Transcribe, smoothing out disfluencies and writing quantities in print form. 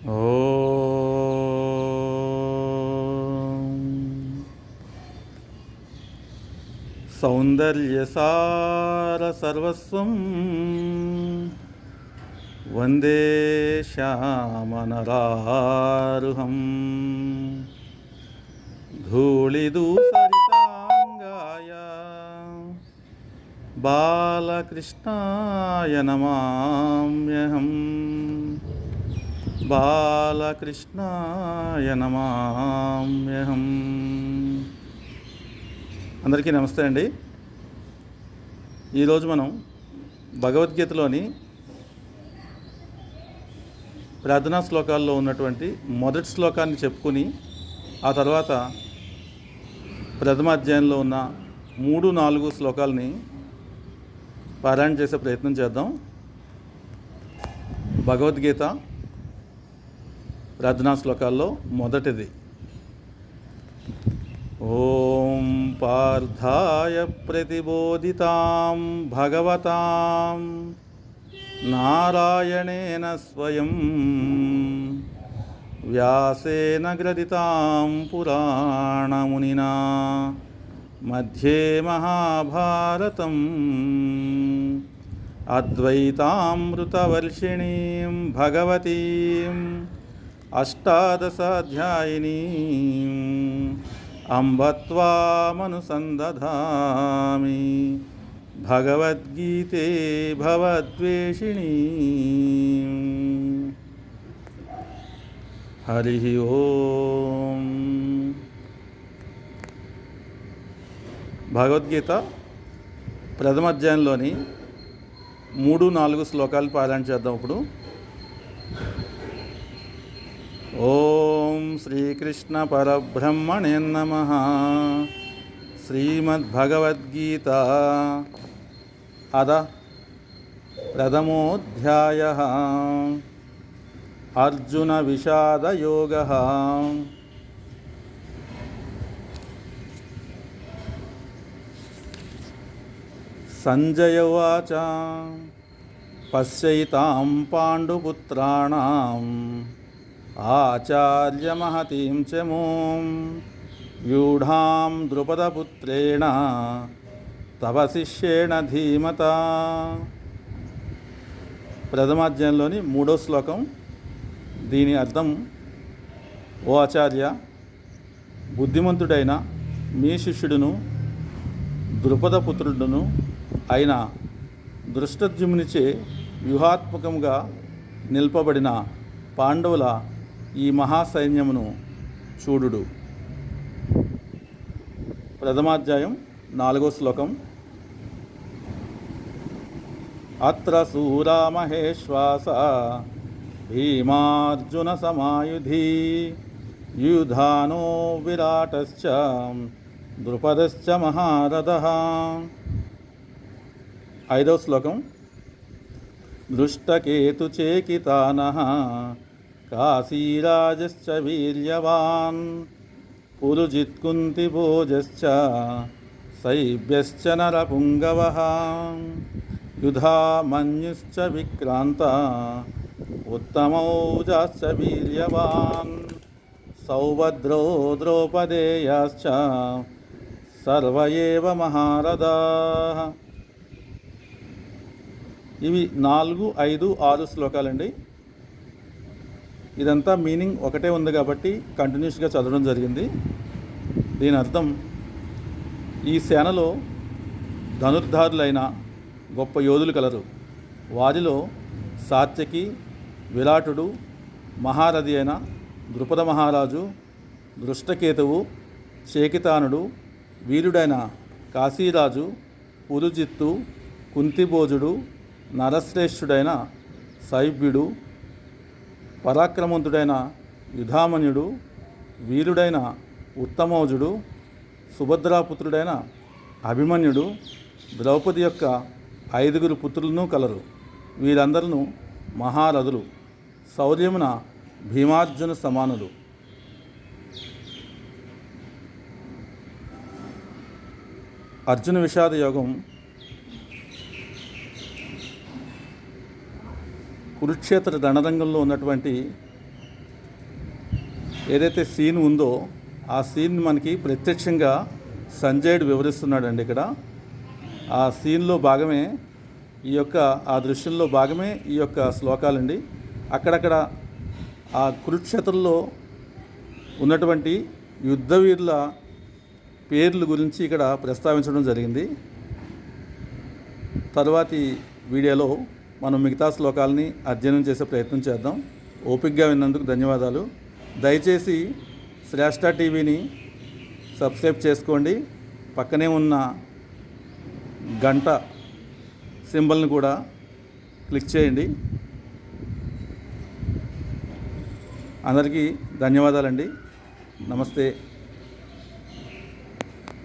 ఓం సౌందర్యసార సర్వస్వం వందే శ్యామనరారుహం ధూళిదూసరితాంగాయ బాలకృష్ణాయ నమామ్యహం బాలకృష్ణాయ నమామ్యహం. అందరికీ నమస్తే అండి. ఈరోజు మనం భగవద్గీతలోని ప్రార్థనా శ్లోకాల్లో ఉన్నటువంటి మొదటి శ్లోకాన్ని చెప్పుకుని ఆ తర్వాత ప్రథమ అధ్యాయంలో ఉన్న 3-4 శ్లోకాలని పారాయణ చేసే ప్రయత్నం చేద్దాం. భగవద్గీత ప్రార్థనా శ్లోకాల్లో మొదటిది. ఓం పార్థాయ ప్రతిబోధితాం భగవతాం నారాయణేన స్వయం వ్యాసేన గ్రథితాం పురాణమునినా మధ్యే మహాభారతం అద్వైతామృతవర్షిణీం భగవతీం అష్టాదశాధ్యాయినీం అంబ త్వామనుసందధామి భగవద్గీతే భవద్వేషిణీం. హరి ఓం. భగవద్గీత ప్రథమ అధ్యాయంలోని 3-4 శ్లోకాలు పారాయణ చేద్దాం. ఇప్పుడు ఓం శ్రీకృష్ణ పరబ్రహ్మణే నమః. శ్రీమద్భగవద్గీత అద ప్రథమోధ్యాయః. అర్జున విషాదయోగః. సంజయ ఉవాచ పశ్యైతాం పాండుపుత్రాణాం ఆచార్యమహతీం చ మూం వ్యూఢాం ద్రుపదపుత్రేణ తవ శిష్యేణ ధీమతా. ప్రథమాధ్యాయంలోని 3వ శ్లోకం. దీని అర్థం: ఓ ఆచార్య, బుద్ధిమంతుడైన మీ శిష్యుడును ద్రుపదపుత్రుడును అయిన దృష్టద్యుమ్నునిచే వ్యూహాత్మకంగా నిల్పబడిన పాండవుల ఈ మహాసైన్యమును చూడుడు. ప్రథమాధ్యాయం 4వ శ్లోకం. అత్ర శూరా మహేశ్వాస భీమార్జున సమాయుధి యుధానో విరాటశ్చ ద్రుపదశ్చ మహారథః. 5వ శ్లోకం. దృష్టకేతుచేకితానః కాశీరాజశ్చ వీర్యవాన్ పురుజిత్కుంతిభోజశ్చ శైబ్యశ్చ నరపుంగవః యుధామన్యుశ్చ విక్రాంత ఉత్తమౌజాశ్చ వీర్యవాన్ సౌభద్రో ద్రౌపదేయాశ్చ సర్వ ఏవ మహారథాః. ఇవి 4, 5, 6 శ్లోకాలండి. ఇదంతా మీనింగ్ ఒకటే ఉంది కాబట్టి కంటిన్యూస్గా చదవడం జరిగింది. దీని అర్థం: ఈ సేనలో ధనుర్ధారులైన గొప్ప యోధులు కలరు. వారిలో సాత్యకి, విరాటుడు, మహారథి అయిన ద్రుపద మహారాజు, దృష్టకేతువు, చేకితానుడు, వీరుడైన కాశీరాజు, పురుజిత్తు, కుంతిభోజుడు, నరశ్రేష్ఠుడైన శైబ్యుడు, పరాక్రమంతుడైన యుధామన్యుడు, వీరుడైన ఉత్తమౌజుడు, సుభద్రాపుత్రుడైన అభిమన్యుడు, ద్రౌపది యొక్క 5 పుత్రులను కలరు. వీరందరూ మహారథులు, శౌర్యమున భీమార్జున సమానులు. అర్జున విషాద యోగం కురుక్షేత్ర రణరంగంలో ఉన్నటువంటి ఏదైతే సీన్ ఉందో ఆ సీన్ మనకి ప్రత్యక్షంగా సంజయుడు వివరిస్తున్నాడండి ఇక్కడ. ఆ సీన్లో భాగమే ఆ దృశ్యంలో భాగమే ఈ యొక్క శ్లోకాలండి. అక్కడక్కడ ఆ కురుక్షేత్రంలో ఉన్నటువంటి యుద్ధవీరుల పేర్ల గురించి ఇక్కడ ప్రస్తావించడం జరిగింది. తర్వాతి వీడియోలో మనం మిగతా శ్లోకాలని అధ్యయనం చేసే ప్రయత్నం చేద్దాం. ఓపికగా విన్నందుకు ధన్యవాదాలు. దయచేసి శ్రేష్ఠ టీవీని సబ్స్క్రైబ్ చేసుకోండి. పక్కనే ఉన్న గంట సింబల్ని కూడా క్లిక్ చేయండి. అందరికీ ధన్యవాదాలండి. నమస్తే.